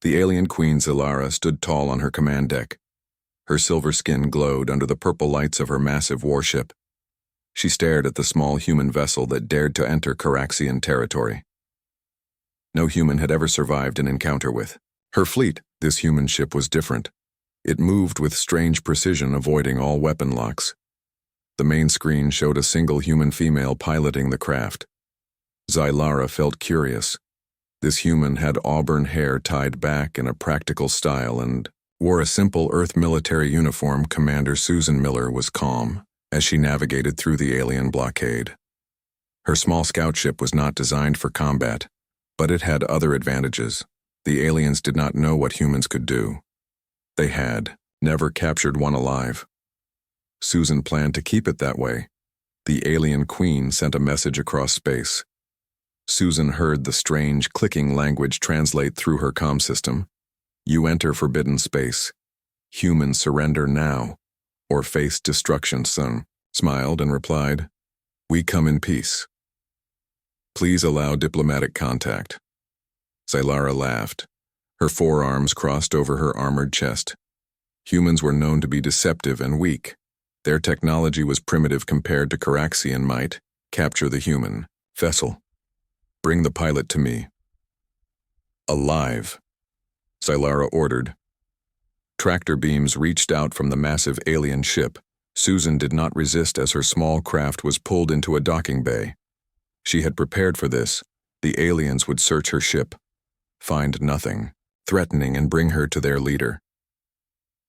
The alien queen Zilara stood tall on her command deck. Her silver skin glowed under the purple lights of her massive warship. She stared at the small human vessel that dared to enter Caraxian territory. No human had ever survived an encounter with her fleet. This human ship was different. It moved with strange precision, avoiding all weapon locks. The main screen showed a single human female piloting the craft. Zilara felt curious. This human had auburn hair tied back in a practical style and wore a simple Earth military uniform. Commander Susan Miller was calm as she navigated through the alien blockade. Her small scout ship was not designed for combat, but it had other advantages. The aliens did not know what humans could do. They had never captured one alive. Susan planned to keep it that way. The alien queen sent a message across space. Susan heard the strange, clicking language translate through her comm system. You enter forbidden space. Humans surrender now, or face destruction soon. Smiled and replied, We come in peace. Please allow diplomatic contact. Zilara laughed. Her forearms crossed over her armored chest. Humans were known to be deceptive and weak. Their technology was primitive compared to Caraxian might. Capture the human vessel. Bring the pilot to me. Alive, Zilara ordered. Tractor beams reached out from the massive alien ship. Susan did not resist as her small craft was pulled into a docking bay. She had prepared for this. The aliens would search her ship, find nothing, threatening and bring her to their leader.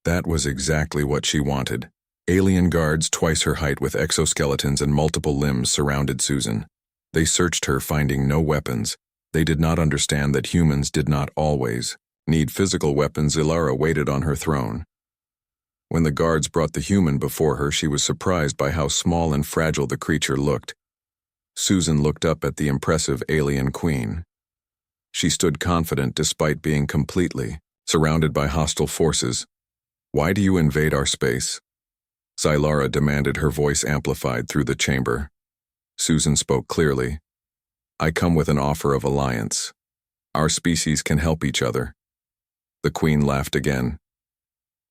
That was exactly what she wanted. Alien guards twice her height with exoskeletons and multiple limbs surrounded Susan. They searched her, finding no weapons. They did not understand that humans did not always need physical weapons. Zilara waited on her throne. When the guards brought the human before her, she was surprised by how small and fragile the creature looked. Susan looked up at the impressive alien queen. She stood confident despite being completely surrounded by hostile forces. Why do you invade our space? Zilara demanded, her voice amplified through the chamber. Susan spoke clearly. I come with an offer of alliance. Our species can help each other. The queen laughed again.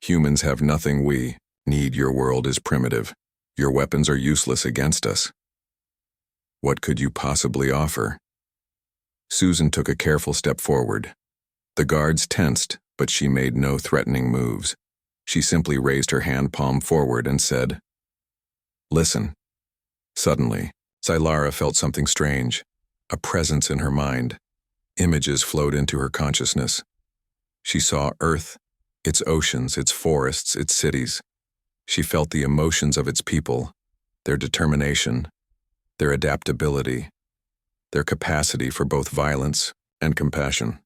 Humans have nothing we need. Your world is primitive. Your weapons are useless against us. What could you possibly offer? Susan took a careful step forward. The guards tensed, but she made no threatening moves. She simply raised her hand palm forward and said, Listen. Suddenly, Zilara felt something strange, a presence in her mind. Images flowed into her consciousness. She saw Earth, its oceans, its forests, its cities. She felt the emotions of its people, their determination, their adaptability, their capacity for both violence and compassion.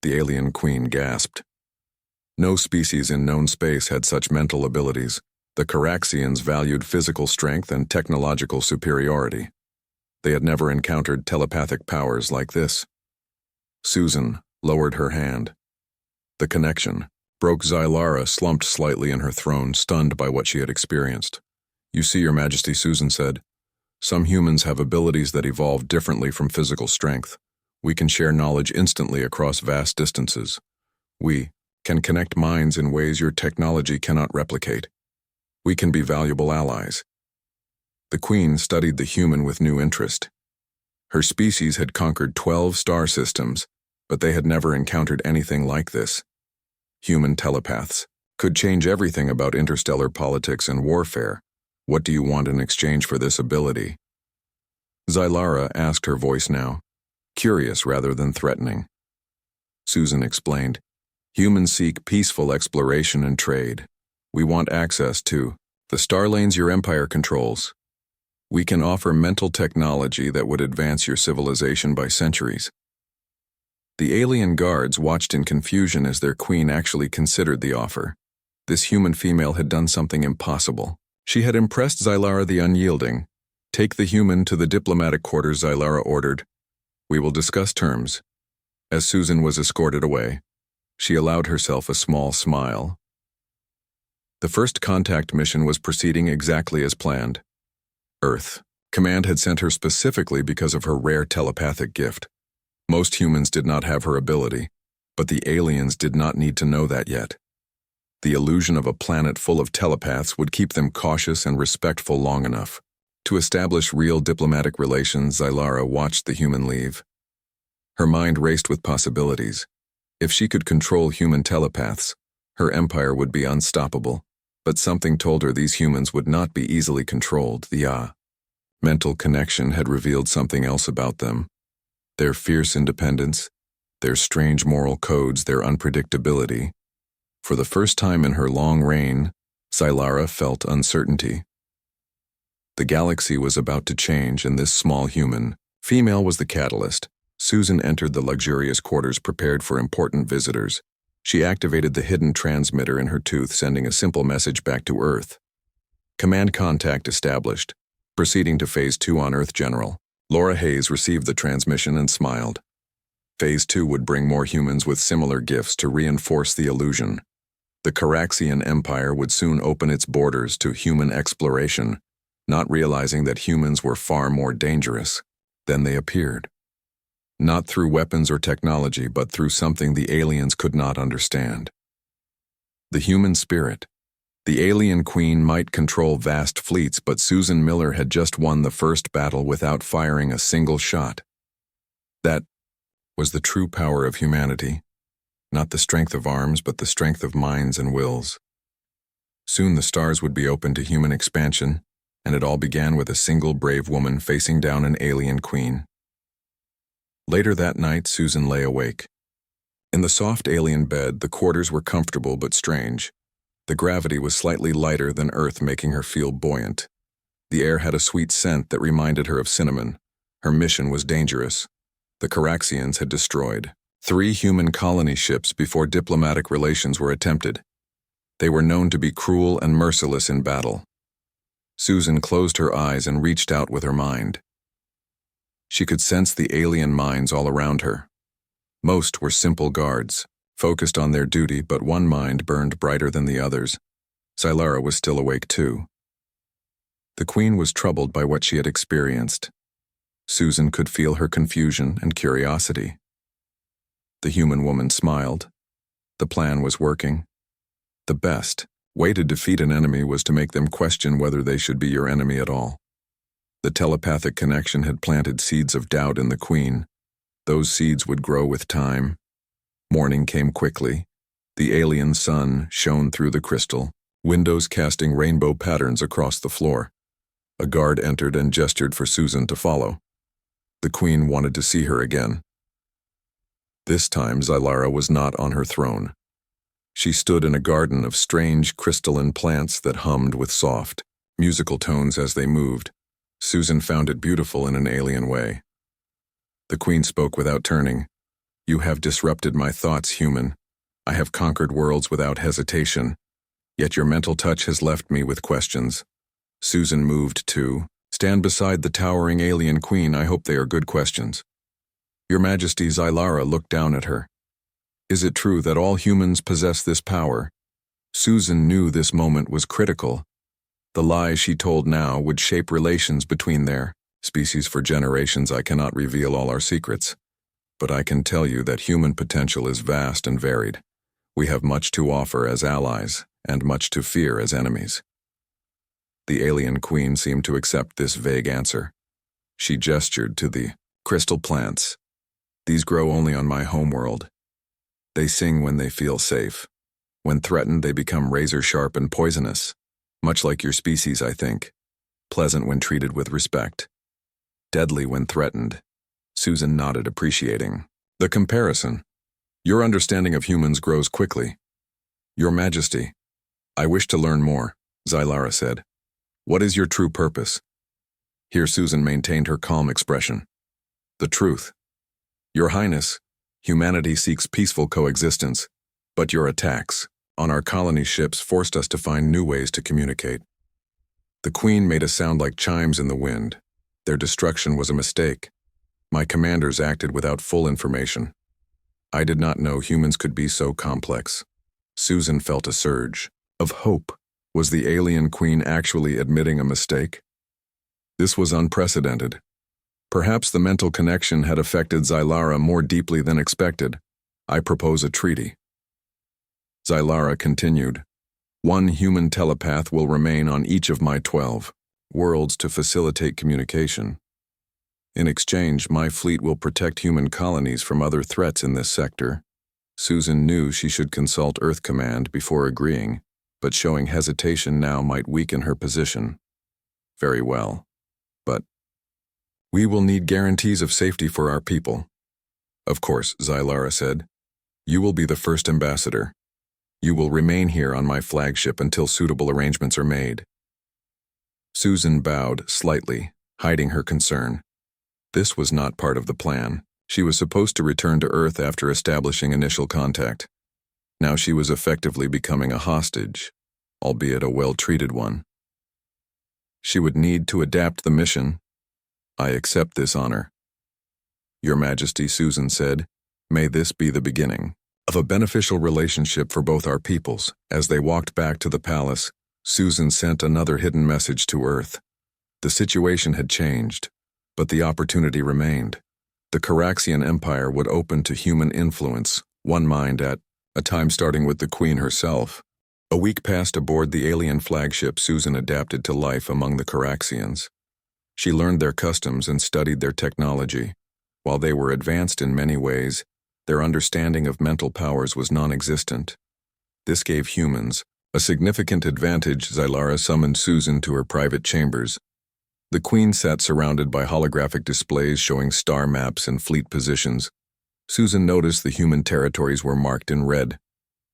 The alien queen gasped. No species in known space had such mental abilities. The Caraxians valued physical strength and technological superiority. They had never encountered telepathic powers like this. Susan lowered her hand. The connection broke. Zilara slumped slightly in her throne, stunned by what she had experienced. You see, Your Majesty, Susan said. Some humans have abilities that evolve differently from physical strength. We can share knowledge instantly across vast distances. We can connect minds in ways your technology cannot replicate. We can be valuable allies. The queen studied the human with new interest. Her species had conquered 12 star systems, but they had never encountered anything like this. Human telepaths could change everything about interstellar politics and warfare. What do you want in exchange for this ability? Zilara asked, her voice now curious rather than threatening. Susan explained, Humans seek peaceful exploration and trade. We want access to the star lanes your empire controls. We can offer mental technology that would advance your civilization by centuries. The alien guards watched in confusion as their queen actually considered the offer. This human female had done something impossible. She had impressed Zilara the Unyielding. Take the human to the diplomatic quarters, Zilara ordered. We will discuss terms. As Susan was escorted away, she allowed herself a small smile. The first contact mission was proceeding exactly as planned. Earth. Command had sent her specifically because of her rare telepathic gift. Most humans did not have her ability, But the aliens did not need to know that yet. The illusion of a planet full of telepaths would keep them cautious and respectful long enough. To establish real diplomatic relations, Zylara watched the human leave. Her mind raced with possibilities. If she could control human telepaths, her empire would be unstoppable. But something told her these humans would not be easily controlled. The mental connection had revealed something else about them. Their fierce independence, their strange moral codes, their unpredictability. For the first time in her long reign, Zylara felt uncertainty. The galaxy was about to change, and this small human, female, was the catalyst. Susan entered the luxurious quarters prepared for important visitors. She activated the hidden transmitter in her tooth, sending a simple message back to Earth. Command contact established. Proceeding to Phase 2 on Earth, General. Laura Hayes received the transmission and smiled. Phase 2 would bring more humans with similar gifts to reinforce the illusion. The Caraxian Empire would soon open its borders to human exploration, not realizing that humans were far more dangerous than they appeared. Not through weapons or technology, but through something the aliens could not understand. The human spirit. The alien queen might control vast fleets, but Susan Miller had just won the first battle without firing a single shot. That was the true power of humanity. Not the strength of arms, but the strength of minds and wills. Soon the stars would be open to human expansion, and it all began with a single brave woman facing down an alien queen. Later that night, Susan lay awake. In the soft alien bed, the quarters were comfortable but strange. The gravity was slightly lighter than Earth, making her feel buoyant. The air had a sweet scent that reminded her of cinnamon. Her mission was dangerous. The Caraxians had destroyed 3 human colony ships before diplomatic relations were attempted. They were known to be cruel and merciless in battle. Susan closed her eyes and reached out with her mind. She could sense the alien minds all around her. Most were simple guards, focused on their duty, but one mind burned brighter than the others. Zylara was still awake too. The queen was troubled by what she had experienced. Susan could feel her confusion and curiosity. The human woman smiled. The plan was working. The best way to defeat an enemy was to make them question whether they should be your enemy at all. The telepathic connection had planted seeds of doubt in the queen. Those seeds would grow with time. Morning came quickly. The alien sun shone through the crystal, windows casting rainbow patterns across the floor. A guard entered and gestured for Susan to follow. The queen wanted to see her again. This time Zylara was not on her throne. She stood in a garden of strange crystalline plants that hummed with soft, musical tones as they moved. Susan found it beautiful in an alien way. The queen spoke without turning. "You have disrupted my thoughts, human. I have conquered worlds without hesitation. Yet your mental touch has left me with questions." Susan moved to stand beside the towering alien queen. "I hope they are good questions." "Your Majesty," Zylara looked down at her. "Is it true that all humans possess this power?" Susan knew this moment was critical. The lies she told now would shape relations between their species for generations. "I cannot reveal all our secrets, but I can tell you that human potential is vast and varied. We have much to offer as allies and much to fear as enemies." The alien queen seemed to accept this vague answer. She gestured to the crystal plants. "These grow only on my homeworld. They sing when they feel safe. When threatened, they become razor-sharp and poisonous. Much like your species, I think. Pleasant when treated with respect. Deadly when threatened." Susan nodded, appreciating the comparison. "Your understanding of humans grows quickly." "Your Majesty, I wish to learn more," Zylara said. "What is your true purpose?" Here Susan maintained her calm expression. "The truth. Your Highness, humanity seeks peaceful coexistence, but your attacks on our colony ships forced us to find new ways to communicate." The queen made a sound like chimes in the wind. "Their destruction was a mistake. My commanders acted without full information. I did not know humans could be so complex." Susan felt a surge of hope. Was the alien queen actually admitting a mistake? This was unprecedented. Perhaps the mental connection had affected Zylara more deeply than expected. I propose a treaty. Zylara continued. One human telepath will remain on each of my 12 worlds to facilitate communication. In exchange, my fleet will protect human colonies from other threats in this sector. Susan knew she should consult Earth Command before agreeing, but showing hesitation now might weaken her position. Very well. But we will need guarantees of safety for our people. Of course, Zylara said. You will be the first ambassador. You will remain here on my flagship until suitable arrangements are made. Susan bowed slightly, hiding her concern. This was not part of the plan. She was supposed to return to Earth after establishing initial contact. Now she was effectively becoming a hostage, albeit a well-treated one. She would need to adapt the mission. I accept this honor. Your Majesty, Susan said, may this be the beginning of a beneficial relationship for both our peoples. As they walked back to the palace, Susan sent another hidden message to Earth. The situation had changed, but the opportunity remained. The Caraxian Empire would open to human influence, one mind at a time, starting with the Queen herself. A week passed aboard the alien flagship. Susan adapted to life among the Caraxians. She learned their customs and studied their technology. While they were advanced in many ways, their understanding of mental powers was non-existent. This gave humans a significant advantage. Zylara summoned Susan to her private chambers. The Queen sat surrounded by holographic displays showing star maps and fleet positions. Susan noticed the human territories were marked in red.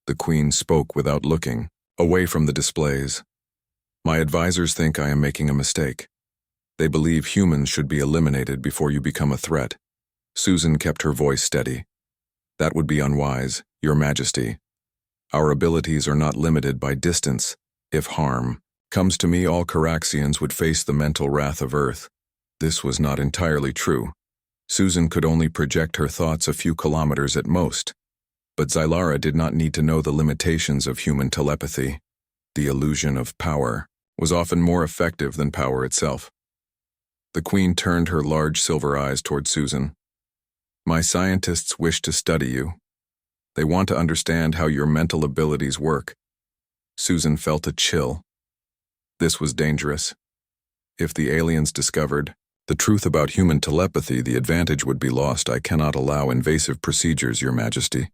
The Queen spoke without looking, away from the displays. My advisors think I am making a mistake. They believe humans should be eliminated before you become a threat. Susan kept her voice steady. That would be unwise, Your Majesty. Our abilities are not limited by distance. If harm comes to me, all Caraxians would face the mental wrath of Earth. This was not entirely true. Susan could only project her thoughts a few kilometers at most. But Zylara did not need to know the limitations of human telepathy. The illusion of power was often more effective than power itself. The Queen turned her large silver eyes toward Susan. My scientists wish to study you. They want to understand how your mental abilities work. Susan felt a chill. This was dangerous. If the aliens discovered the truth about human telepathy, the advantage would be lost. I cannot allow invasive procedures, Your Majesty.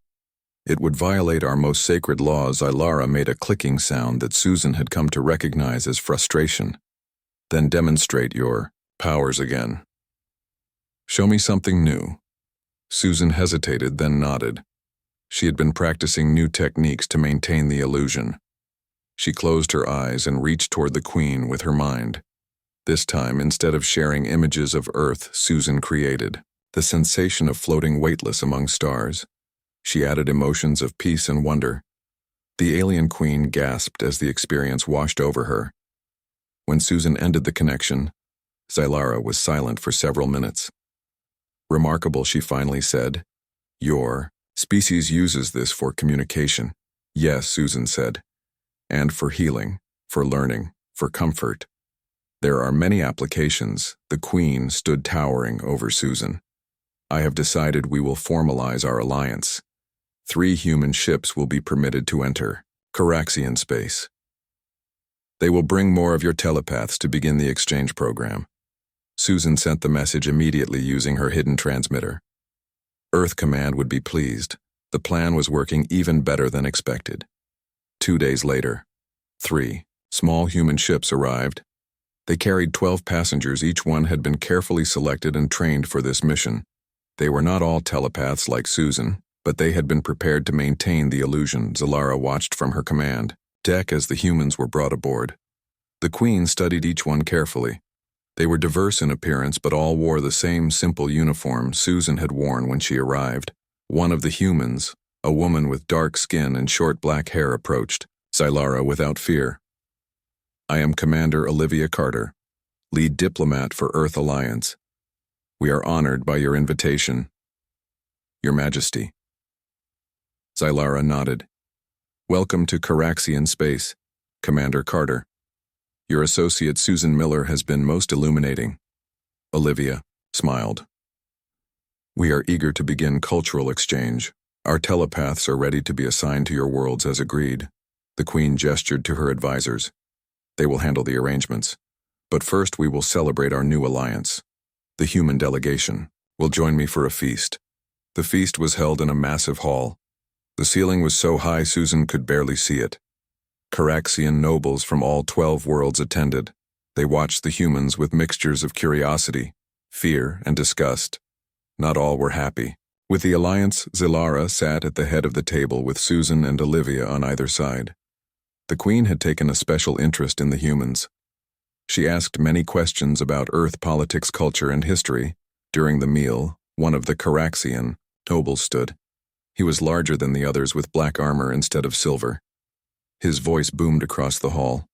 It would violate our most sacred laws. Zylara made a clicking sound that Susan had come to recognize as frustration. Then demonstrate your powers again. Show me something new. Susan hesitated, then nodded. She had been practicing new techniques to maintain the illusion. She closed her eyes and reached toward the Queen with her mind. This time, instead of sharing images of Earth, Susan created the sensation of floating weightless among stars. She added emotions of peace and wonder. The alien Queen gasped as the experience washed over her. When Susan ended the connection, Zylara was silent for several minutes. Remarkable, she finally said. Your species uses this for communication. Yes, Susan said. And for healing, for learning, for comfort. There are many applications. The Queen stood towering over Susan. I have decided we will formalize our alliance. 3 human ships will be permitted to enter Caraxian space. They will bring more of your telepaths to begin the exchange program. Susan sent the message immediately using her hidden transmitter. Earth Command would be pleased. The plan was working even better than expected. 2 days later, 3 small human ships arrived. They carried 12 passengers. Each one had been carefully selected and trained for this mission. They were not all telepaths like Susan, but they had been prepared to maintain the illusion. Zylara watched from her command deck as the humans were brought aboard. The Queen studied each one carefully. They were diverse in appearance, but all wore the same simple uniform Susan had worn when she arrived. One of the humans, a woman with dark skin and short black hair, approached Zylara without fear. I am Commander Olivia Carter, lead diplomat for Earth Alliance. We are honored by your invitation. Your Majesty. Zylara nodded. Welcome to Caraxian space, Commander Carter. Your associate Susan Miller has been most illuminating. Olivia smiled. We are eager to begin cultural exchange. Our telepaths are ready to be assigned to your worlds as agreed. The Queen gestured to her advisors. They will handle the arrangements. But first we will celebrate our new alliance. The human delegation will join me for a feast. The feast was held in a massive hall. The ceiling was so high Susan could barely see it. Caraxian nobles from all 12 worlds attended. They watched the humans with mixtures of curiosity, fear, and disgust. Not all were happy. With the alliance, Zilara sat at the head of the table with Susan and Olivia on either side. The Queen had taken a special interest in the humans. She asked many questions about Earth politics, culture, and history. During the meal, one of the Caraxian nobles stood. He was larger than the others with black armor instead of silver. His voice boomed across the hall.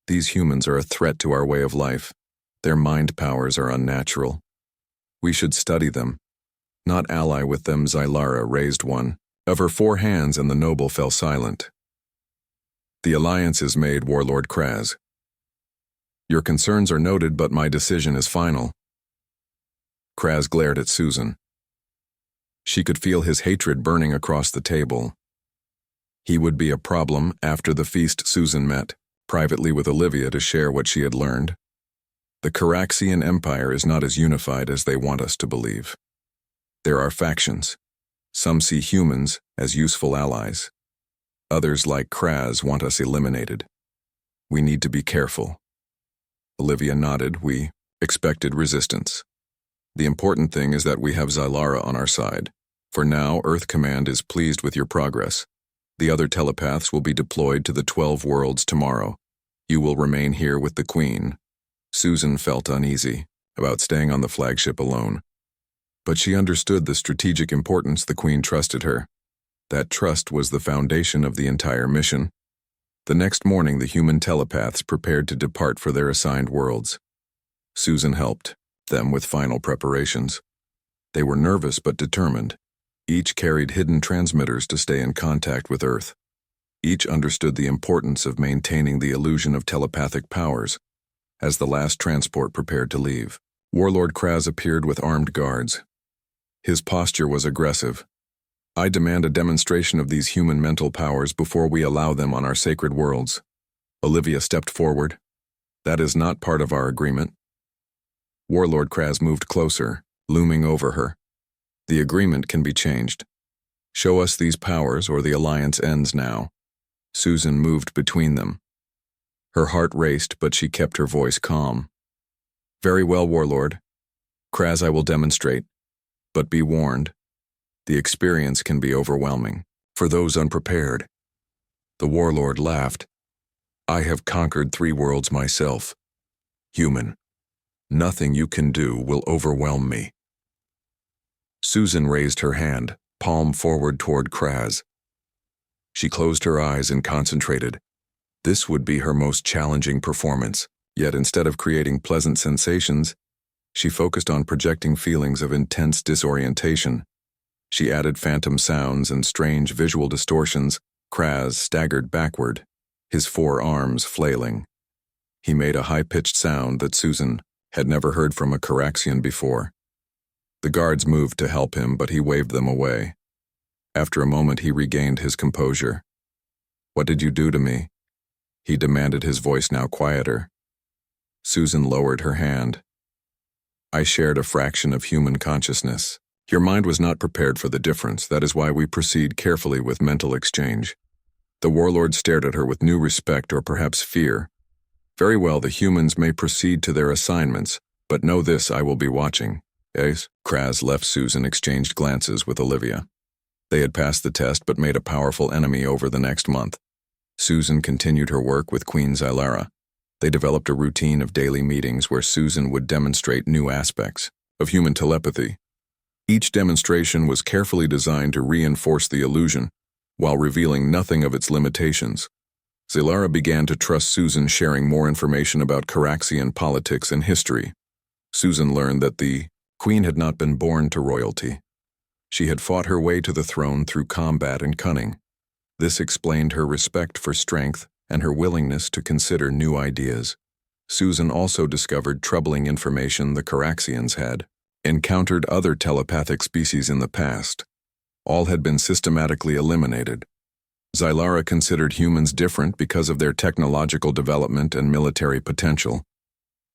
These humans are a threat to our way of life. Their mind powers are unnatural. We should study them, not ally with them. Zilara raised one of her 4 hands and the noble fell silent. The alliance is made, Warlord Kraz. Your concerns are noted, but my decision is final. Kraz glared at Susan. She could feel his hatred burning across the table. He would be a problem. After the feast, Susan met privately with Olivia to share what she had learned. The Caraxian Empire is not as unified as they want us to believe. There are factions. Some see humans as useful allies. Others, like Kraz, want us eliminated. We need to be careful. Olivia nodded. We expected resistance. The important thing is that we have Zilara on our side. For now, Earth Command is pleased with your progress. The other telepaths will be deployed to the 12 worlds tomorrow. You will remain here with the Queen. Susan felt uneasy about staying on the flagship alone. But she understood the strategic importance. The Queen trusted her. That trust was the foundation of the entire mission. The next morning, the human telepaths prepared to depart for their assigned worlds. Susan helped them with final preparations. They were nervous but determined. Each carried hidden transmitters to stay in contact with Earth. Each understood the importance of maintaining the illusion of telepathic powers. As the last transport prepared to leave, Warlord Kraz appeared with armed guards. His posture was aggressive. I demand a demonstration of these human mental powers before we allow them on our sacred worlds. Olivia stepped forward. That is not part of our agreement. Warlord Kraz moved closer, looming over her. The agreement can be changed. Show us these powers or the alliance ends now. Susan moved between them. Her heart raced, but she kept her voice calm. Very well, Warlord. Kraz, I will demonstrate. But be warned. The experience can be overwhelming for those unprepared. The Warlord laughed. I have conquered 3 worlds myself. Human. Nothing you can do will overwhelm me. Susan raised her hand, palm forward toward Kraz. She closed her eyes and concentrated. This would be her most challenging performance, yet instead of creating pleasant sensations, she focused on projecting feelings of intense disorientation. She added phantom sounds and strange visual distortions. Kraz staggered backward, his 4 arms flailing. He made a high-pitched sound that Susan had never heard from a Caraxian before. The guards moved to help him, but he waved them away. After a moment, he regained his composure. What did you do to me? He demanded, his voice now quieter. Susan lowered her hand. I shared a fraction of human consciousness. Your mind was not prepared for the difference. That is why we proceed carefully with mental exchange. The Warlord stared at her with new respect or perhaps fear. Very well, the humans may proceed to their assignments, but know this, I will be watching. Yes? Kraz left. Susan exchanged glances with Olivia. They had passed the test but made a powerful enemy over the next month. Susan continued her work with Queen Zilara. They developed a routine of daily meetings where Susan would demonstrate new aspects of human telepathy. Each demonstration was carefully designed to reinforce the illusion, while revealing nothing of its limitations. Zilara began to trust Susan, sharing more information about Caraxian politics and history. Susan learned that the Queen had not been born to royalty. She had fought her way to the throne through combat and cunning. This explained her respect for strength and her willingness to consider new ideas. Susan also discovered troubling information. The Caraxians had encountered other telepathic species in the past. All had been systematically eliminated. Zylara considered humans different because of their technological development and military potential.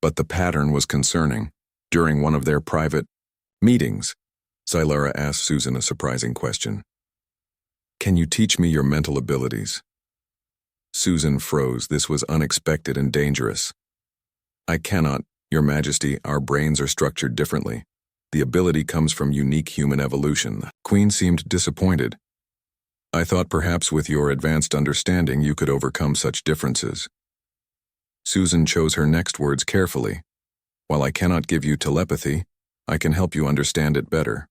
But the pattern was concerning. During one of their private meetings, Zylara asked Susan a surprising question. "Can you teach me your mental abilities?" Susan froze. This was unexpected and dangerous. "I cannot, Your Majesty. Our brains are structured differently. The ability comes from unique human evolution." The Queen seemed disappointed. "I thought perhaps with your advanced understanding you could overcome such differences." Susan chose her next words carefully. "While I cannot give you telepathy, I can help you understand it better.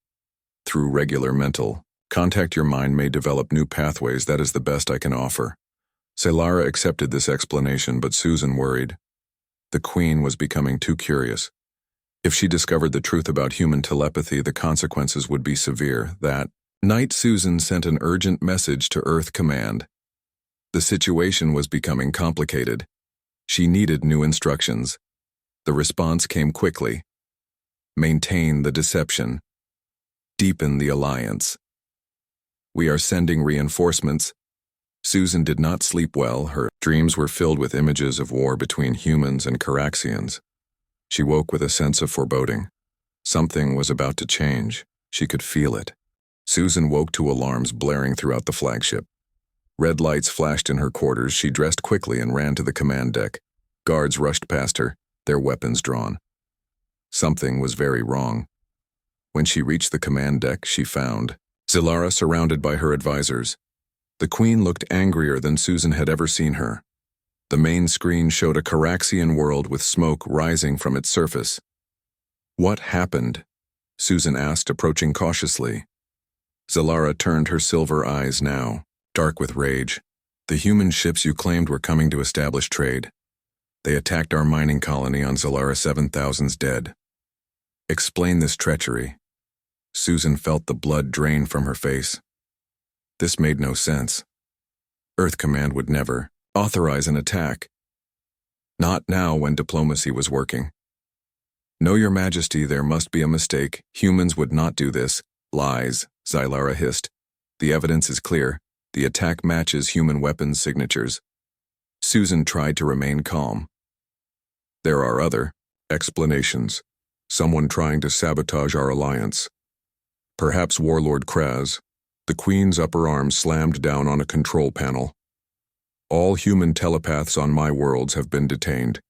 Through regular mental contact, your mind may develop new pathways. That is the best I can offer." Zylara accepted this explanation, but Susan worried. The Queen was becoming too curious. If she discovered the truth about human telepathy, the consequences would be severe. That night, Susan sent an urgent message to Earth Command. The situation was becoming complicated. She needed new instructions. The response came quickly. "Maintain the deception. Deepen the alliance. We are sending reinforcements." Susan did not sleep well. Her dreams were filled with images of war between humans and Caraxians. She woke with a sense of foreboding. Something was about to change. She could feel it. Susan woke to alarms blaring throughout the flagship. Red lights flashed in her quarters. She dressed quickly and ran to the command deck. Guards rushed past her, their weapons drawn. Something was very wrong. When she reached the command deck, she found Zylara surrounded by her advisors. The Queen looked angrier than Susan had ever seen her. The main screen showed a Caraxian world with smoke rising from its surface. "What happened?" Susan asked, approaching cautiously. Zylara turned her silver eyes now, dark with rage. "The human ships you claimed were coming to establish trade. They attacked our mining colony on Zylara 7000's dead. Explain this treachery." Susan felt the blood drain from her face. This made no sense. Earth Command would never authorize an attack. Not now when diplomacy was working. "No, Your Majesty, there must be a mistake. Humans would not do this." "Lies," Zylara hissed. "The evidence is clear. The attack matches human weapons signatures." Susan tried to remain calm. "There are other explanations. Someone trying to sabotage our alliance. Perhaps Warlord Kraz." The Queen's upper arm slammed down on a control panel. "All human telepaths on my worlds have been detained.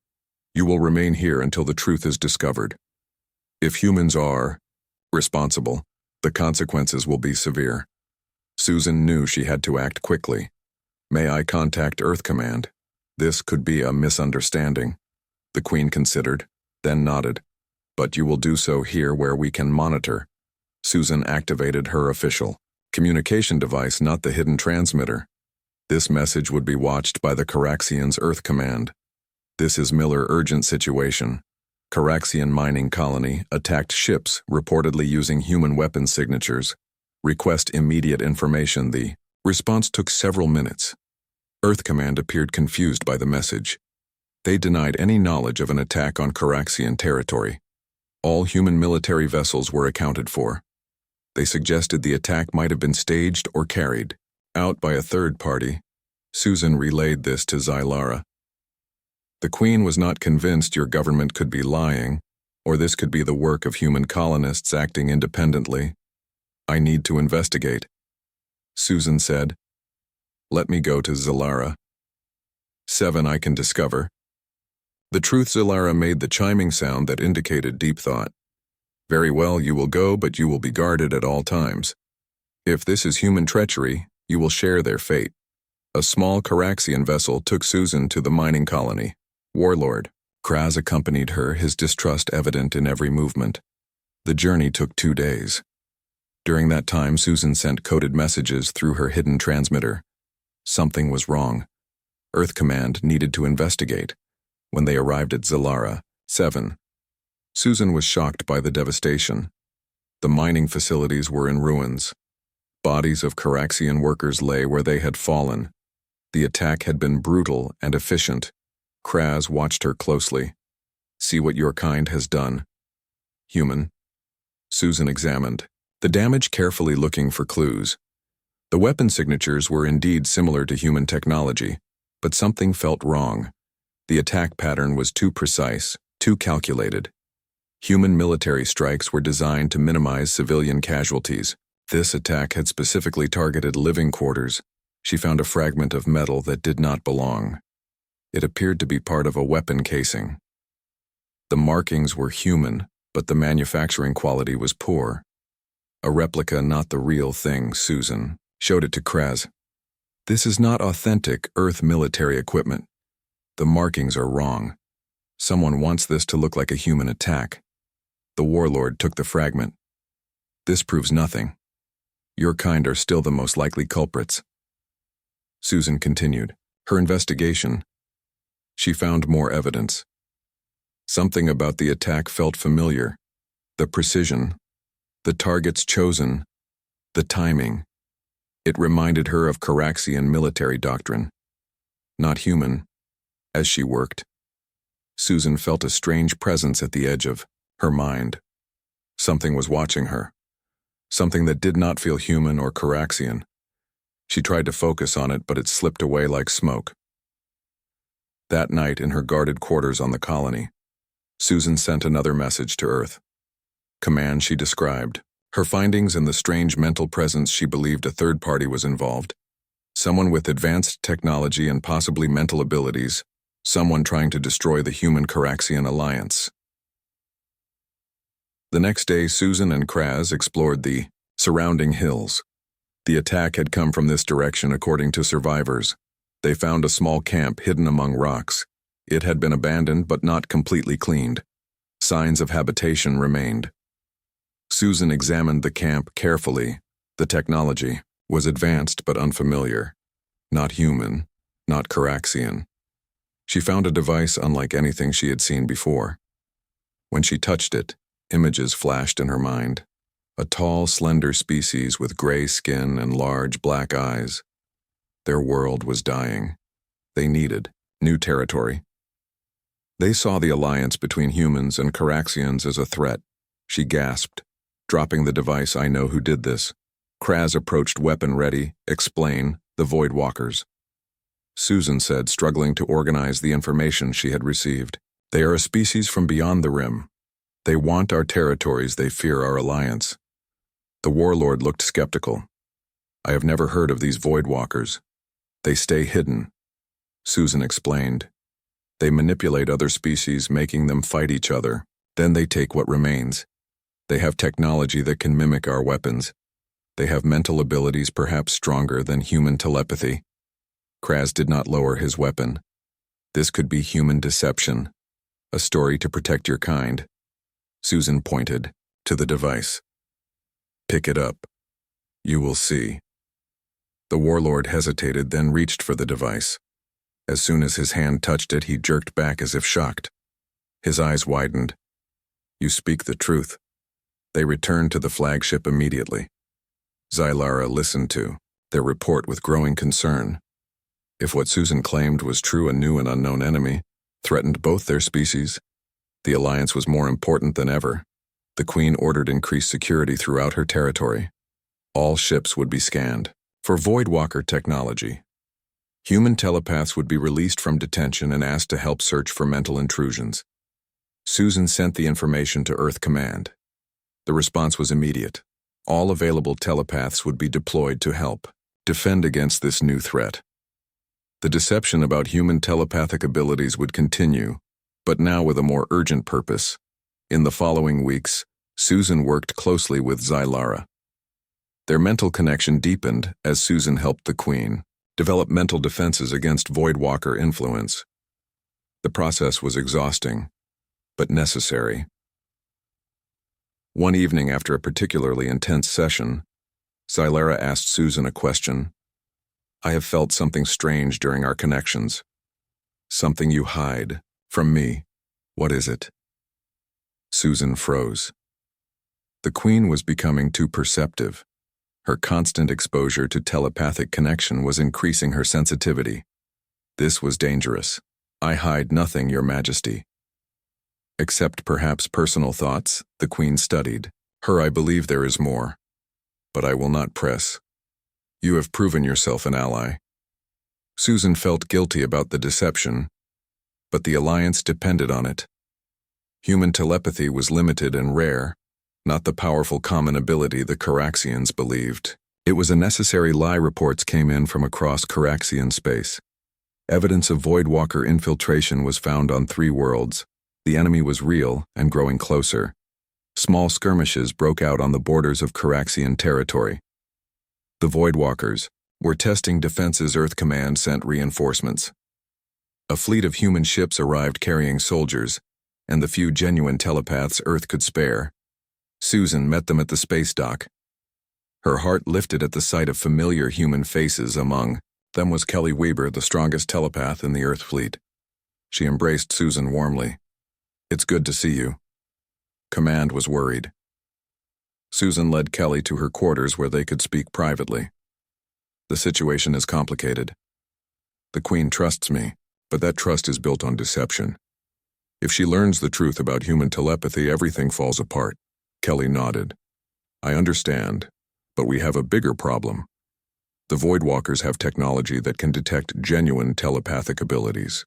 You will remain here until the truth is discovered. If humans are responsible, the consequences will be severe." Susan knew she had to act quickly. "May I contact Earth Command? This could be a misunderstanding." The Queen considered, then nodded. "But you will do so here where we can monitor." Susan activated her official communication device, not the hidden transmitter. This message would be watched by the Caraxians' Earth Command. "This is Miller. Urgent situation. Caraxian mining colony attacked ships reportedly using human weapons signatures. Request immediate information." The response took several minutes. Earth Command appeared confused by the message. They denied any knowledge of an attack on Caraxian territory. All human military vessels were accounted for. They suggested the attack might have been staged or carried out by a third party. Susan relayed this to Zylara. "The Queen was not convinced your government could be lying, or this could be the work of human colonists acting independently. I need to investigate." Susan said, "Let me go to Zylara. 7 I can discover." The truth. Zylara made the chiming sound that indicated deep thought. "Very well, you will go, but you will be guarded at all times. If this is human treachery, you will share their fate." A small Caraxian vessel took Susan to the mining colony. Warlord Kraz accompanied her, his distrust evident in every movement. The journey took 2 days. During that time, Susan sent coded messages through her hidden transmitter. Something was wrong. Earth Command needed to investigate. When they arrived at Zylara 7, Susan was shocked by the devastation. The mining facilities were in ruins. Bodies of Caraxian workers lay where they had fallen. The attack had been brutal and efficient. Kraz watched her closely. "See what your kind has done." "Human." Susan examined. the damage carefully looking for clues. The weapon signatures were indeed similar to human technology, but something felt wrong. The attack pattern was too precise, too calculated. Human military strikes were designed to minimize civilian casualties. This attack had specifically targeted living quarters. She found a fragment of metal that did not belong. It appeared to be part of a weapon casing. The markings were human, but the manufacturing quality was poor. A replica, not the real thing. Susan showed it to Kraz. This is not authentic Earth military equipment. The markings are wrong. Someone wants this to look like a human attack. The warlord took the fragment. This proves nothing. Your kind are still the most likely culprits. Susan continued her investigation. She found more evidence. Something about the attack felt familiar. The precision, the targets chosen, the timing. It reminded her of Caraxian military doctrine. Not human. As she worked, Susan felt a strange presence at the edge of her mind. Something was watching her. Something that did not feel human or Caraxian. She tried to focus on it, but it slipped away like smoke. That night, in her guarded quarters on the colony, Susan sent another message to Earth. Command she described. Her findings and the strange mental presence she believed a third party was involved. Someone with advanced technology and possibly mental abilities. Someone trying to destroy the human-Caraxian alliance. The next day, Susan and Kraz explored the surrounding hills. The attack had come from this direction, according to survivors. They found a small camp hidden among rocks. It had been abandoned but not completely cleaned. Signs of habitation remained. Susan examined the camp carefully. The technology was advanced but unfamiliar. Not human, not Caraxian. She found a device unlike anything she had seen before. When she touched it, images flashed in her mind. A tall, slender species with gray skin and large black eyes. Their world was dying. They needed new territory. They saw the alliance between humans and Caraxians as a threat. She gasped, dropping the device. I know who did this. Kraz approached weapon ready. Explain, the Void Walkers. Susan said, struggling to organize the information she had received. They are a species from beyond the rim. They want our territories. They fear our alliance. The warlord looked skeptical. I have never heard of these Void Walkers. They stay hidden. Susan explained. They manipulate other species, making them fight each other. Then they take what remains. They have technology that can mimic our weapons. They have mental abilities perhaps stronger than human telepathy. Kraz did not lower his weapon. This could be human deception. A story to protect your kind. Susan pointed to the device. Pick it up. You will see. The warlord hesitated, then reached for the device. As soon as his hand touched it, he jerked back as if shocked. His eyes widened. You speak the truth. They returned to the flagship immediately. Zylara listened to their report with growing concern. If what Susan claimed was true, a new and unknown enemy threatened both their species. The alliance was more important than ever. The Queen ordered increased security throughout her territory. All ships would be scanned for Voidwalker technology. Human telepaths would be released from detention and asked to help search for mental intrusions. Susan sent the information to Earth Command. The response was immediate. All available telepaths would be deployed to help defend against this new threat. The deception about human telepathic abilities would continue, but now with a more urgent purpose. In the following weeks, Susan worked closely with Zylara. Their mental connection deepened as Susan helped the Queen develop mental defenses against Voidwalker influence. The process was exhausting, but necessary. One evening after a particularly intense session, Zylara asked Susan a question. I have felt something strange during our connections. Something you hide from me. What is it? Susan froze. The Queen was becoming too perceptive. Her constant exposure to telepathic connection was increasing her sensitivity. This was dangerous. I hide nothing, Your Majesty. Except perhaps personal thoughts, the Queen studied. Her, I believe there is more. but I will not press. You have proven yourself an ally. Susan felt guilty about the deception, but the alliance depended on it. Human telepathy was limited and rare, not the powerful common ability the Caraxians believed. It was a necessary lie. Reports came in from across Caraxian space. Evidence of Voidwalker infiltration was found on 3 worlds. The enemy was real and growing closer. Small skirmishes broke out on the borders of Caraxian territory. The Voidwalkers were testing defenses. Earth Command sent reinforcements. A fleet of human ships arrived carrying soldiers, and the few genuine telepaths Earth could spare. Susan met them at the space dock. Her heart lifted at the sight of familiar human faces. Among them was Kelly Weber, the strongest telepath in the Earth fleet. She embraced Susan warmly. "It's good to see you." Command was worried. Susan led Kelly to her quarters where they could speak privately. "The situation is complicated. The Queen trusts me, but that trust is built on deception. If she learns the truth about human telepathy, everything falls apart." Kelly nodded. "I understand, but we have a bigger problem. The Voidwalkers have technology that can detect genuine telepathic abilities.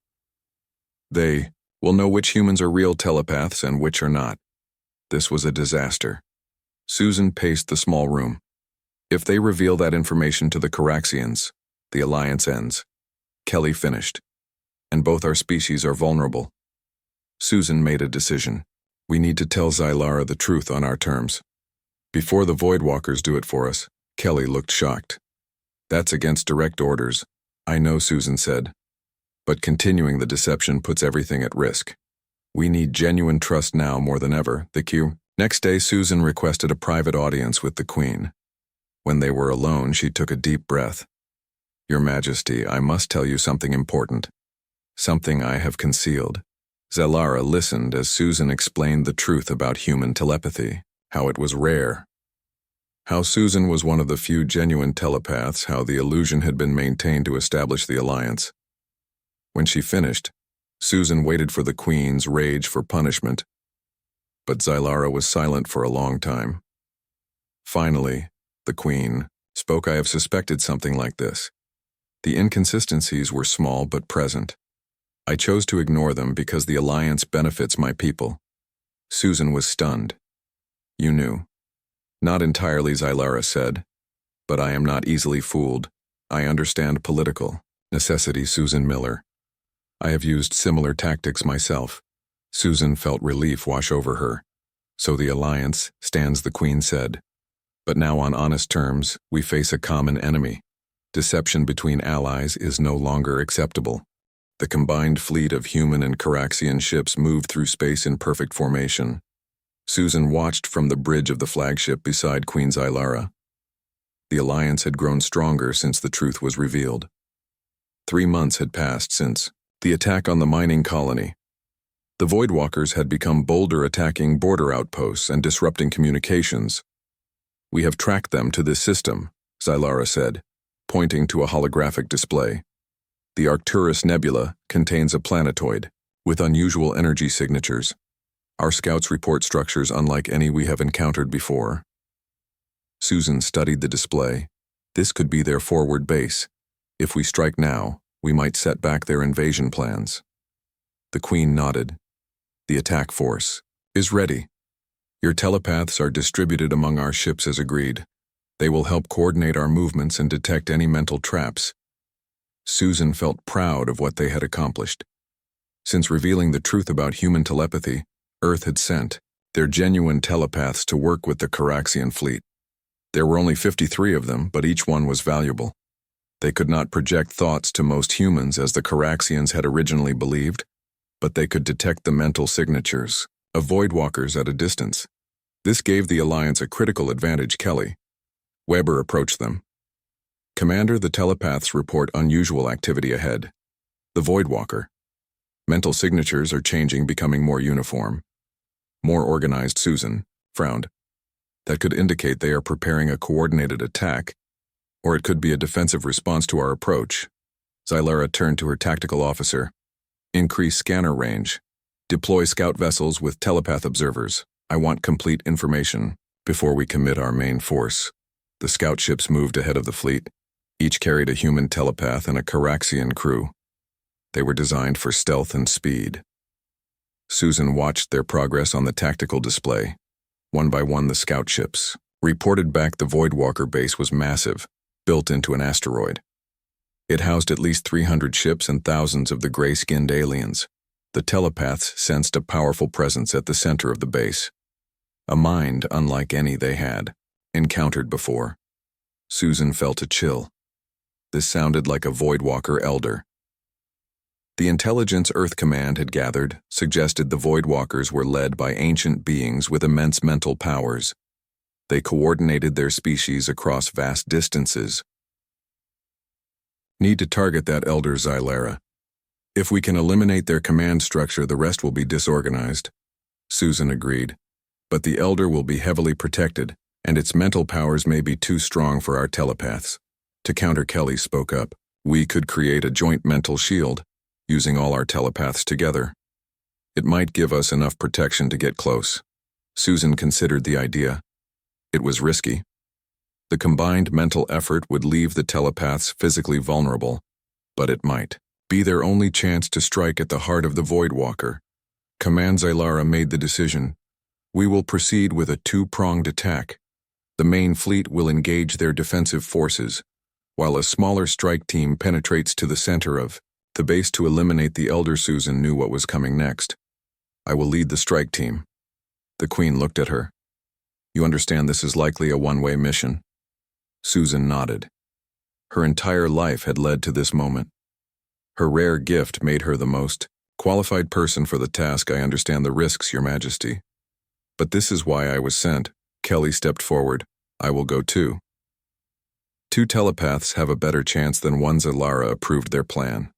They will know which humans are real telepaths and which are not." This was a disaster. Susan paced the small room. "If they reveal that information to the Caraxians, the alliance ends." Kelly finished. "And both our species are vulnerable." Susan made a decision. "We need to tell Zylara the truth on our terms. Before the Voidwalkers do it for us." Kelly looked shocked. "That's against direct orders." "I know," Susan said. "But continuing the deception puts everything at risk. We need genuine trust now more than ever." Next day, Susan requested a private audience with the Queen. When they were alone, she took a deep breath. "Your Majesty, I must tell you something important. Something I have concealed." Zylara listened as Susan explained the truth about human telepathy, how it was rare. How Susan was one of the few genuine telepaths, how the illusion had been maintained to establish the alliance. When she finished, Susan waited for the Queen's rage for punishment, but Zylara was silent for a long time. Finally, the Queen spoke. "I have suspected something like this. The inconsistencies were small but present. I chose to ignore them because the alliance benefits my people." Susan was stunned. "You knew." "Not entirely," Zylara said, "but I am not easily fooled. I understand political necessity." Susan Miller. "I have used similar tactics myself." Susan felt relief wash over her. "So the alliance stands," the Queen said. "But now on honest terms, we face a common enemy. Deception between allies is no longer acceptable." The combined fleet of human and Caraxian ships moved through space in perfect formation. Susan watched from the bridge of the flagship beside Queen Zylara. The alliance had grown stronger since the truth was revealed. 3 months had passed since the attack on the mining colony. The Voidwalkers had become bolder, attacking border outposts and disrupting communications. "We have tracked them to this system," Zylara said, pointing to a holographic display. "The Arcturus Nebula contains a planetoid with unusual energy signatures. Our scouts report structures unlike any we have encountered before." Susan studied the display. "This could be their forward base. If we strike now, we might set back their invasion plans." The Queen nodded. "The attack force is ready. Your telepaths are distributed among our ships as agreed. They will help coordinate our movements and detect any mental traps." Susan felt proud of what they had accomplished. Since revealing the truth about human telepathy, Earth had sent their genuine telepaths to work with the Caraxian fleet. There were only 53 of them, but each one was valuable. They could not project thoughts to most humans as the Caraxians had originally believed, but they could detect the mental signatures of Voidwalkers at a distance. This gave the Alliance a critical advantage. Kelly Weber approached them. "Commander, the telepaths report unusual activity ahead. The Voidwalker. Mental signatures are changing, becoming more uniform. More organized." Susan frowned. "That could indicate they are preparing a coordinated attack, or it could be a defensive response to our approach." Zylara turned to her tactical officer. "Increase scanner range. Deploy scout vessels with telepath observers. I want complete information before we commit our main force." The scout ships moved ahead of the fleet. Each carried a human telepath and a Caraxian crew. They were designed for stealth and speed. Susan watched their progress on the tactical display. One by one, the scout ships reported back the Voidwalker base was massive, built into an asteroid. It housed at least 300 ships and thousands of the gray-skinned aliens. The telepaths sensed a powerful presence at the center of the base. A mind unlike any they had encountered before. Susan felt a chill. This sounded like a Voidwalker elder. The intelligence Earth Command had gathered suggested the Voidwalkers were led by ancient beings with immense mental powers. They coordinated their species across vast distances. Need to target that elder, Xylara. If we can eliminate their command structure, the rest will be disorganized. Susan agreed. But the elder will be heavily protected, and its mental powers may be too strong for our telepaths. To counter, Kelly spoke up. We could create a joint mental shield, using all our telepaths together. It might give us enough protection to get close. Susan considered the idea. It was risky. The combined mental effort would leave the telepaths physically vulnerable, but it might be their only chance to strike at the heart of the Voidwalker. Command Xylara made the decision. We will proceed with a two-pronged attack. The main fleet will engage their defensive forces, while a smaller strike team penetrates to the center of the base to eliminate the elder. Susan knew what was coming next. I will lead the strike team. The Queen looked at her. You understand this is likely a one-way mission? Susan nodded. Her entire life had led to this moment. Her rare gift made her the most qualified person for the task. I understand the risks, Your Majesty. But this is why I was sent. Kelly stepped forward. I will go too. Two telepaths have a better chance than one. Xylara approved their plan.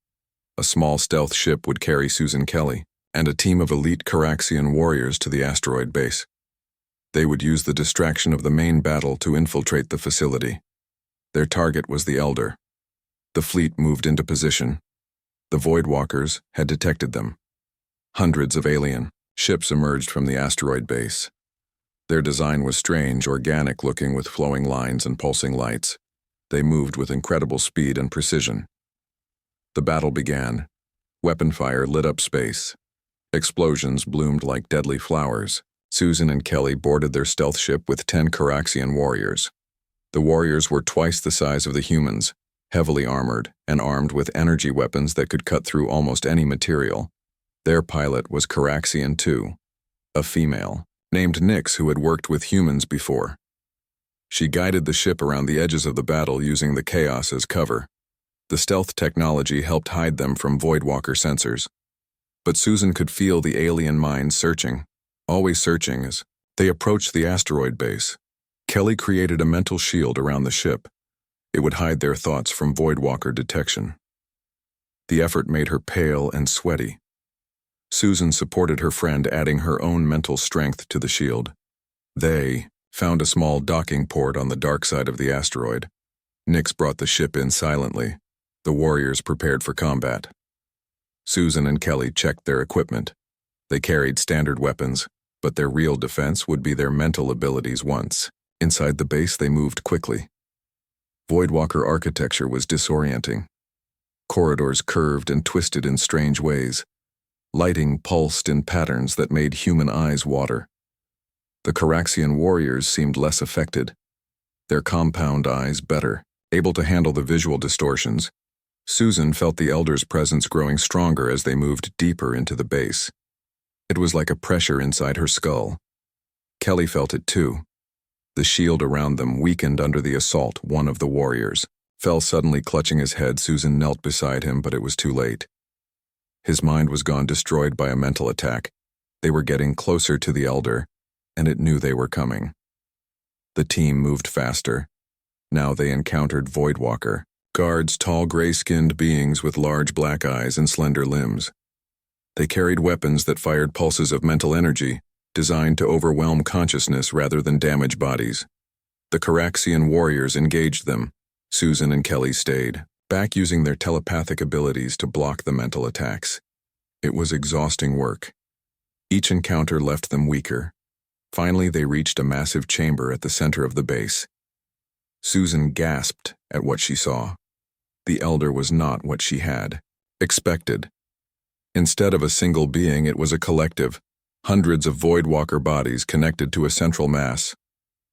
A small stealth ship would carry Susan Kelly and a team of elite Caraxian warriors to the asteroid base. They would use the distraction of the main battle to infiltrate the facility. Their target was the Elder. The fleet moved into position. The Voidwalkers had detected them. Hundreds of alien ships emerged from the asteroid base. Their design was strange, organic-looking with flowing lines and pulsing lights. They moved with incredible speed and precision. The battle began. Weapon fire lit up space. Explosions bloomed like deadly flowers. Susan and Kelly boarded their stealth ship with 10 Caraxian warriors. The warriors were twice the size of the humans, heavily armored and armed with energy weapons that could cut through almost any material. Their pilot was Caraxian too, a female, named Nyx, who had worked with humans before. She guided the ship around the edges of the battle using the chaos as cover. The stealth technology helped hide them from Voidwalker sensors. But Susan could feel the alien minds searching, always searching as they approached the asteroid base. Kelly created a mental shield around the ship. It would hide their thoughts from Voidwalker detection. The effort made her pale and sweaty. Susan supported her friend, adding her own mental strength to the shield. They found a small docking port on the dark side of the asteroid. Nyx brought the ship in silently. The warriors prepared for combat. Susan and Kelly checked their equipment. They carried standard weapons, but their real defense would be their mental abilities. Once inside the base, they moved quickly. Voidwalker architecture was disorienting. Corridors curved and twisted in strange ways. Lighting pulsed in patterns that made human eyes water. The Caraxian warriors seemed less affected. Their compound eyes better, able to handle the visual distortions. Susan felt the Elder's presence growing stronger as they moved deeper into the base. It was like a pressure inside her skull. Kelly felt it too. The shield around them weakened under the assault. One of the warriors fell suddenly, clutching his head. Susan knelt beside him, but it was too late. His mind was gone, destroyed by a mental attack. They were getting closer to the Elder, and it knew they were coming. The team moved faster. Now they encountered Voidwalker guards, tall gray-skinned beings with large black eyes and slender limbs. They carried weapons that fired pulses of mental energy, designed to overwhelm consciousness rather than damage bodies. The Caraxian warriors engaged them. Susan and Kelly stayed back, using their telepathic abilities to block the mental attacks. It was exhausting work. Each encounter left them weaker. Finally, they reached a massive chamber at the center of the base. Susan gasped at what she saw. The elder was not what she had expected. Instead of a single being, it was a collective, hundreds of Voidwalker bodies connected to a central mass.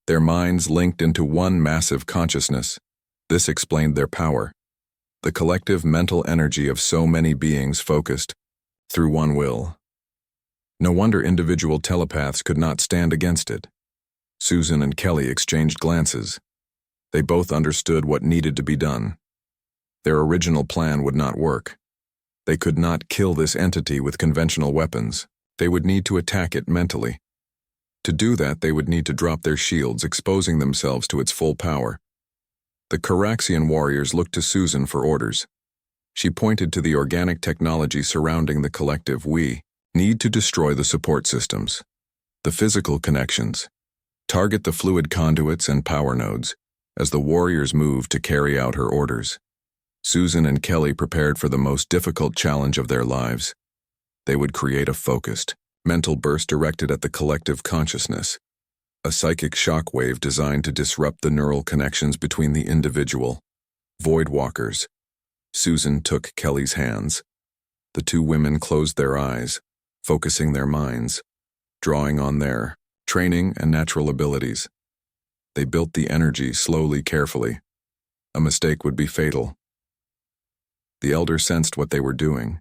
Their minds linked into one massive consciousness. This explained their power. The collective mental energy of so many beings focused through one will. No wonder individual telepaths could not stand against it. Susan and Kelly exchanged glances. They both understood what needed to be done. Their original plan would not work. They could not kill this entity with conventional weapons. They would need to attack it mentally. To do that, they would need to drop their shields, exposing themselves to its full power. The Caraxian warriors looked to Susan for orders. She pointed to the organic technology surrounding the collective. We need to destroy the support systems, the physical connections, target the fluid conduits and power nodes, as the warriors moved to carry out her orders. Susan and Kelly prepared for the most difficult challenge of their lives. They would create a focused, mental burst directed at the collective consciousness, a psychic shockwave designed to disrupt the neural connections between the individual. Voidwalkers. Susan took Kelly's hands. The two women closed their eyes, focusing their minds, drawing on their training and natural abilities. They built the energy slowly, carefully. A mistake would be fatal. The elder sensed what they were doing.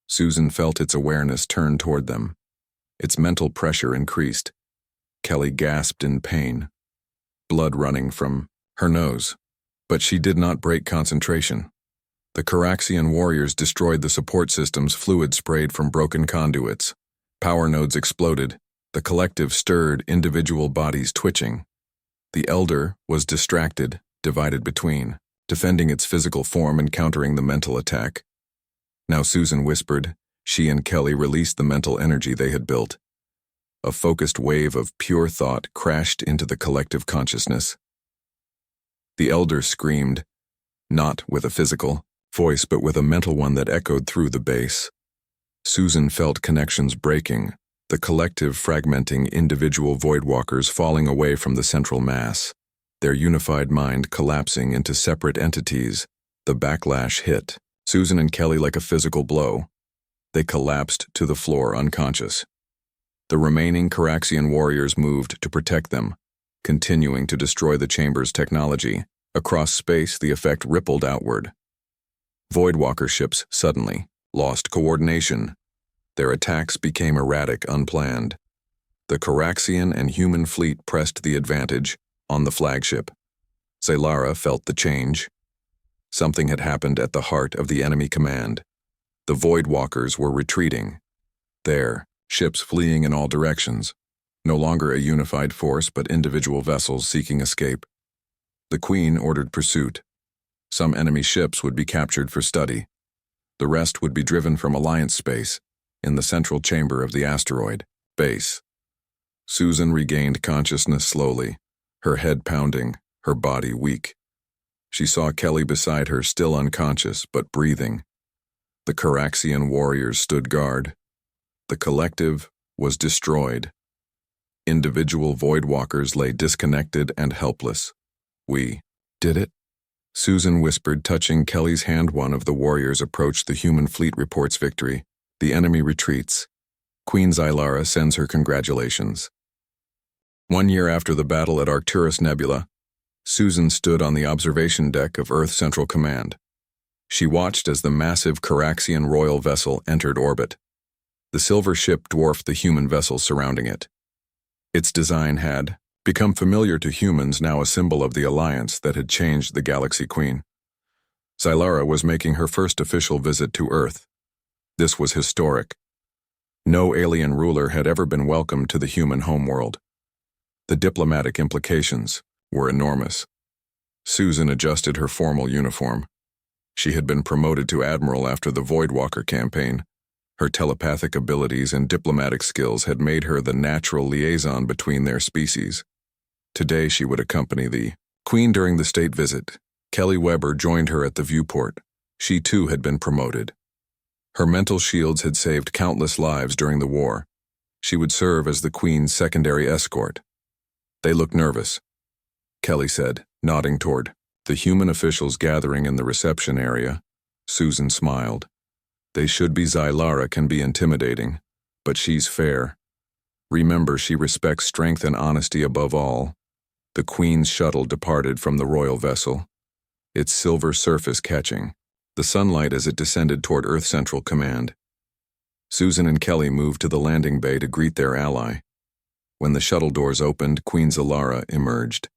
Susan felt its awareness turn toward them. Its mental pressure increased. Kelly gasped in pain, blood running from her nose. But she did not break concentration. The Caraxian warriors destroyed the support systems. Fluid sprayed from broken conduits. Power nodes exploded. The collective stirred, individual bodies twitching. The elder was distracted, divided between, defending its physical form and countering the mental attack. Now Susan whispered. She and Kelly released the mental energy they had built. A focused wave of pure thought crashed into the collective consciousness. The elder screamed, not with a physical voice but with a mental one that echoed through the base. Susan felt connections breaking, the collective fragmenting, individual voidwalkers falling away from the central mass, their unified mind collapsing into separate entities. The backlash hit Susan and Kelly like a physical blow. They collapsed to the floor unconscious. The remaining Caraxian warriors moved to protect them, continuing to destroy the chamber's technology. Across space, the effect rippled outward. Voidwalker ships suddenly lost coordination. Their attacks became erratic, unplanned. The Caraxian and human fleet pressed the advantage on the flagship. Zaylara felt the change. Something had happened at the heart of the enemy command. The Voidwalkers were retreating. Their ships fleeing in all directions, no longer a unified force but individual vessels seeking escape. The Queen ordered pursuit. Some enemy ships would be captured for study. The rest would be driven from Alliance space, in the central chamber of the asteroid base. Susan regained consciousness slowly, her head pounding, her body weak. She saw Kelly beside her, still unconscious but breathing. The Caraxian warriors stood guard. The collective was destroyed. Individual Voidwalkers lay disconnected and helpless. We did it, Susan whispered, touching Kelly's hand. One of the warriors approached. The human fleet reports victory. The enemy retreats. Queen Zaylara sends her congratulations. 1 year after the battle at Arcturus Nebula, Susan stood on the observation deck of Earth Central Command. She watched as the massive Caraxian royal vessel entered orbit. The silver ship dwarfed the human vessels surrounding it. Its design had become familiar to humans, now a symbol of the alliance that had changed the Galaxy Queen. Zaylara was making her first official visit to Earth. This was historic. No alien ruler had ever been welcomed to the human homeworld. The diplomatic implications were enormous. Susan adjusted her formal uniform. She had been promoted to admiral after the Voidwalker campaign. Her telepathic abilities and diplomatic skills had made her the natural liaison between their species. Today she would accompany the Queen during the state visit. Kelly Weber joined her at the viewport. She too had been promoted. Her mental shields had saved countless lives during the war. She would serve as the Queen's secondary escort. They looked nervous. Kelly said, nodding toward the human officials gathering in the reception area. Susan smiled. They should be. Zylara can be intimidating, but she's fair. Remember, she respects strength and honesty above all. The Queen's shuttle departed from the royal vessel, its silver surface catching the sunlight as it descended toward Earth Central Command. Susan and Kelly moved to the landing bay to greet their ally. When the shuttle doors opened, Queen Zylara emerged.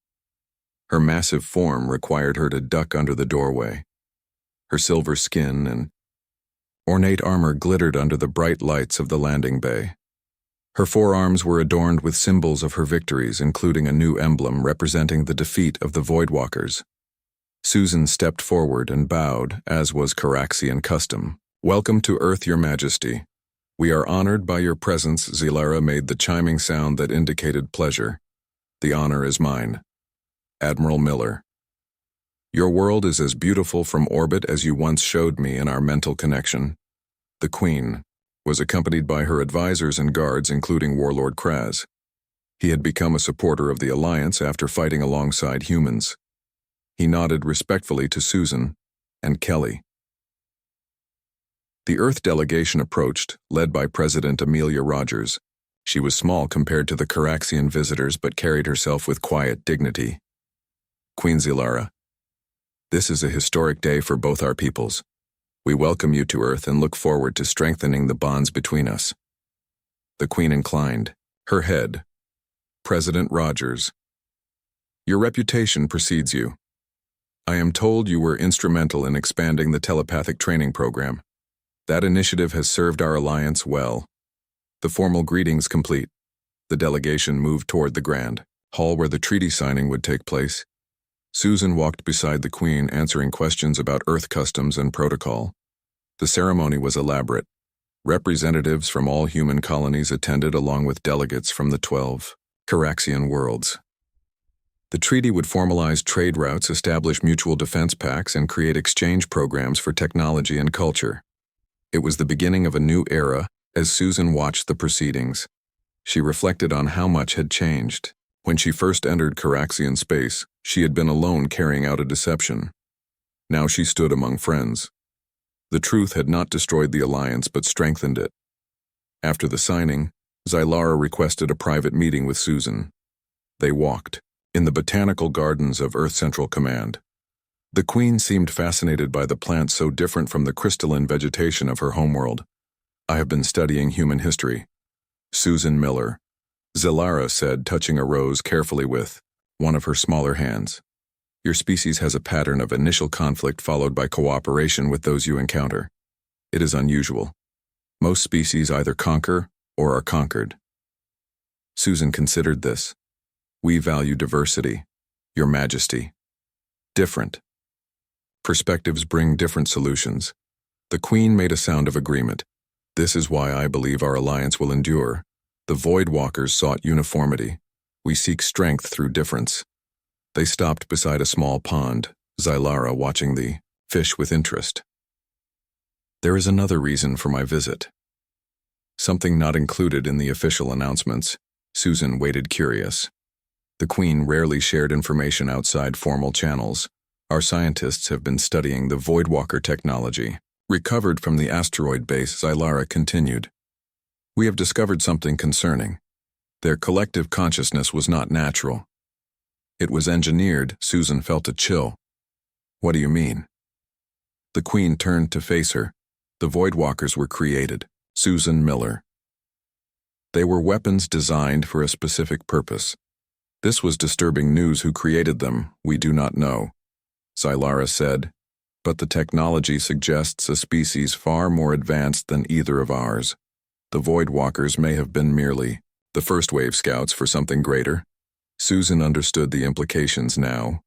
Her massive form required her to duck under the doorway. Her silver skin and ornate armor glittered under the bright lights of the landing bay. Her forearms were adorned with symbols of her victories, including a new emblem representing the defeat of the Voidwalkers. Susan stepped forward and bowed, as was Caraxian custom. "Welcome to Earth, Your Majesty. We are honored by your presence." Zylara made the chiming sound that indicated pleasure. "The honor is mine." Admiral Miller. "Your world is as beautiful from orbit as you once showed me in our mental connection." The Queen was accompanied by her advisors and guards, including Warlord Kraz. He had become a supporter of the Alliance after fighting alongside humans. He nodded respectfully to Susan and Kelly. The Earth delegation approached, led by President Amelia Rogers. She was small compared to the Caraxian visitors but carried herself with quiet dignity. "Queen Zylara, this is a historic day for both our peoples. We welcome you to Earth and look forward to strengthening the bonds between us." The Queen inclined her head. "President Rogers, your reputation precedes you. I am told you were instrumental in expanding the telepathic training program. That initiative has served our alliance well." The formal greetings complete, the delegation moved toward the grand hall where the treaty signing would take place. Susan walked beside the Queen, answering questions about Earth customs and protocol. The ceremony was elaborate. Representatives from all human colonies attended, along with delegates from the 12 Caraxian worlds. The treaty would formalize trade routes, establish mutual defense pacts, and create exchange programs for technology and culture. It was the beginning of a new era. As Susan watched the proceedings, she reflected on how much had changed. When she first entered Caraxian space, she had been alone carrying out a deception. Now she stood among friends. The truth had not destroyed the alliance but strengthened it. After the signing, Zylara requested a private meeting with Susan. They walked in the botanical gardens of Earth Central Command. The Queen seemed fascinated by the plants so different from the crystalline vegetation of her homeworld. "I have been studying human history." Susan Miller, Zylara said, touching a rose carefully with one of her smaller hands. "Your species has a pattern of initial conflict followed by cooperation with those you encounter. It is unusual. Most species either conquer or are conquered." Susan considered this. "We value diversity, Your Majesty. Different perspectives bring different solutions." The Queen made a sound of agreement. "This is why I believe our alliance will endure. The Voidwalkers sought uniformity. We seek strength through difference." They stopped beside a small pond, Zylara watching the fish with interest. "There is another reason for my visit. Something not included in the official announcements." Susan waited, curious. The Queen rarely shared information outside formal channels. "Our scientists have been studying the Voidwalker technology recovered from the asteroid base," Zylara continued. "We have discovered something concerning. Their collective consciousness was not natural. It was engineered." Susan felt a chill. "What do you mean?" The Queen turned to face her. "The Voidwalkers were created." Susan Miller. "They were weapons designed for a specific purpose. This was disturbing news. Who created them, we do not know," Zylara said, "but the technology suggests a species far more advanced than either of ours. The Voidwalkers may have been merely the first wave scouts for something greater." Susan understood the implications now.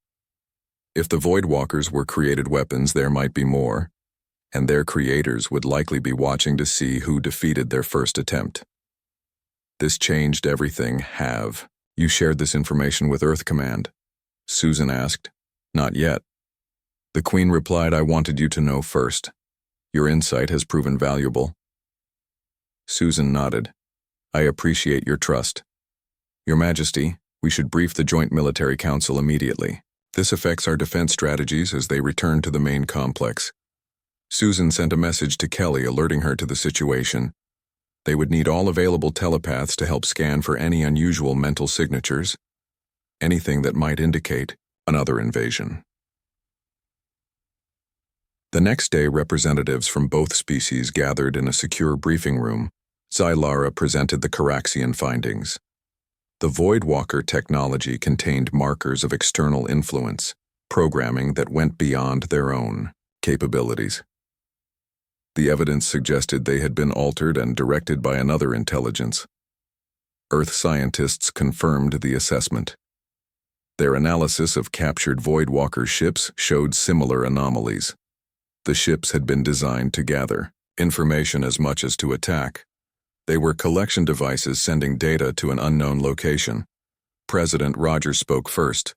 If the Voidwalkers were created weapons, there might be more, and their creators would likely be watching to see who defeated their first attempt. This changed everything. "Have you shared this information with Earth Command?" Susan asked. "Not yet." The Queen replied, "I wanted you to know first. Your insight has proven valuable." Susan nodded. "I appreciate your trust. Your Majesty, We should brief the Joint Military Council immediately. This affects our defense strategies as they return to the main complex. Susan sent a message to Kelly alerting her to the situation. They would need all available telepaths to help scan for any unusual mental signatures, anything that might indicate another invasion. The next day, representatives from both species gathered in a secure briefing room. Zylara presented the Caraxian findings. The Voidwalker technology contained markers of external influence, programming that went beyond their own capabilities. The evidence suggested they had been altered and directed by another intelligence. Earth scientists confirmed the assessment. Their analysis of captured Voidwalker ships showed similar anomalies. The ships had been designed to gather information as much as to attack. They were collection devices sending data to an unknown location. President Rogers spoke first.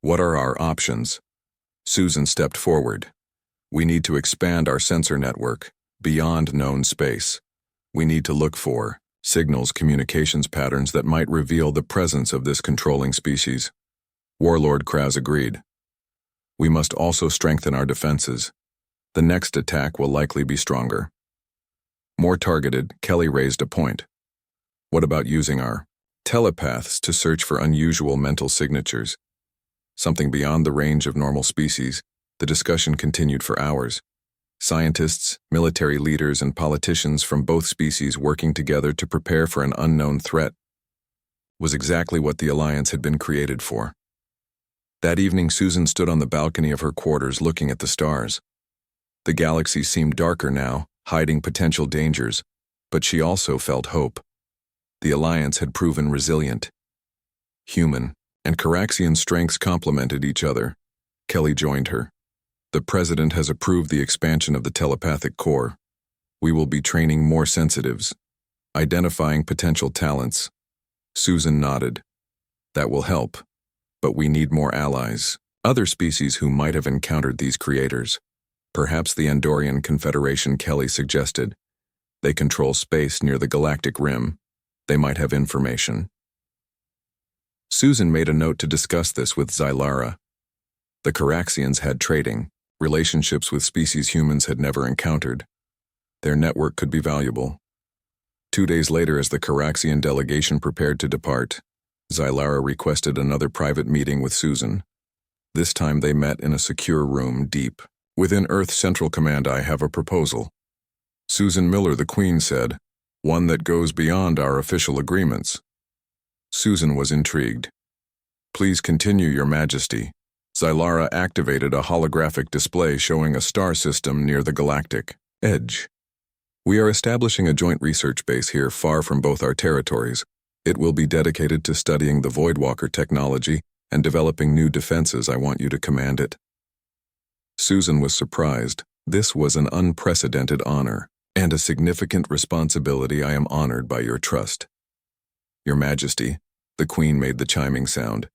"What are our options?" Susan stepped forward. "We need to expand our sensor network beyond known space. We need to look for signals, communications patterns that might reveal the presence of this controlling species." Warlord Kraz agreed. "We must also strengthen our defenses. The next attack will likely be stronger." More targeted, Kelly raised a point. "What about using our telepaths to search for unusual mental signatures? Something beyond the range of normal species." The discussion continued for hours. Scientists, military leaders, and politicians from both species working together to prepare for an unknown threat was exactly what the Alliance had been created for. That evening, Susan stood on the balcony of her quarters looking at the stars. The galaxy seemed darker now, hiding potential dangers, but she also felt hope. The Alliance had proven resilient. Human and Caraxian strengths complemented each other. Kelly joined her. "The President has approved the expansion of the telepathic core. We will be training more sensitives, identifying potential talents." Susan nodded. "That will help, but we need more allies, other species who might have encountered these creators. Perhaps the Andorian Confederation," Kelly suggested. "They control space near the galactic rim. They might have information." Susan made a note to discuss this with Zylara. The Caraxians had trading, relationships with species humans had never encountered. Their network could be valuable. 2 days later, as the Caraxian delegation prepared to depart, Zylara requested another private meeting with Susan. This time they met in a secure room deep within Earth Central Command. "I have a proposal," Susan Miller, the Queen, said, "one that goes beyond our official agreements." Susan was intrigued. "Please continue, Your Majesty." Zylara activated a holographic display showing a star system near the galactic edge. "We are establishing a joint research base here far from both our territories. It will be dedicated to studying the Voidwalker technology and developing new defenses. I want you to command it." Susan was surprised. This was an unprecedented honor and a significant responsibility. "I am honored by your trust." "Your Majesty," the Queen made the chiming sound.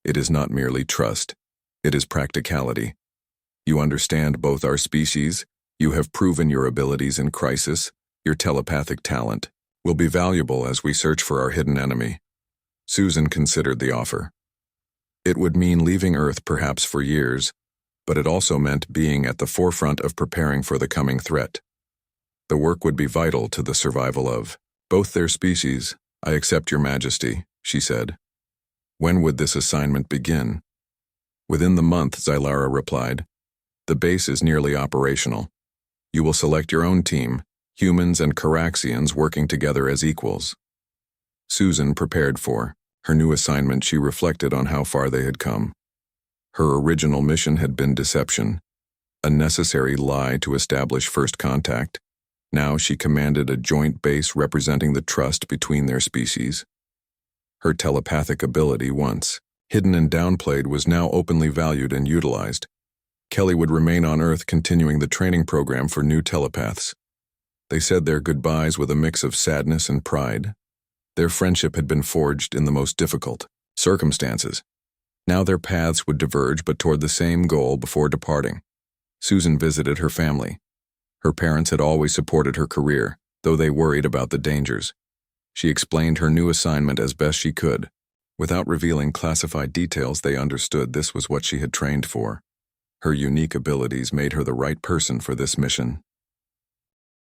"It is not merely trust. It is practicality. You understand both our species. You have proven your abilities in crisis. Your telepathic talent will be valuable as we search for our hidden enemy." Susan considered the offer. It would mean leaving Earth perhaps for years, but it also meant being at the forefront of preparing for the coming threat. The work would be vital to the survival of both their species. "I accept, Your Majesty," she said. "When would this assignment begin?" "Within the month," Zylara replied. "The base is nearly operational. You will select your own team, humans and Caraxians working together as equals." Susan prepared for her new assignment. She reflected on how far they had come. Her original mission had been deception, a necessary lie to establish first contact. Now she commanded a joint base representing the trust between their species. Her telepathic ability, once hidden and downplayed, was now openly valued and utilized. Kelly would remain on Earth, continuing the training program for new telepaths. They said their goodbyes with a mix of sadness and pride. Their friendship had been forged in the most difficult circumstances. Now their paths would diverge, but toward the same goal before departing. Susan visited her family. Her parents had always supported her career, though they worried about the dangers. She explained her new assignment as best she could. Without revealing classified details, they understood this was what she had trained for. Her unique abilities made her the right person for this mission.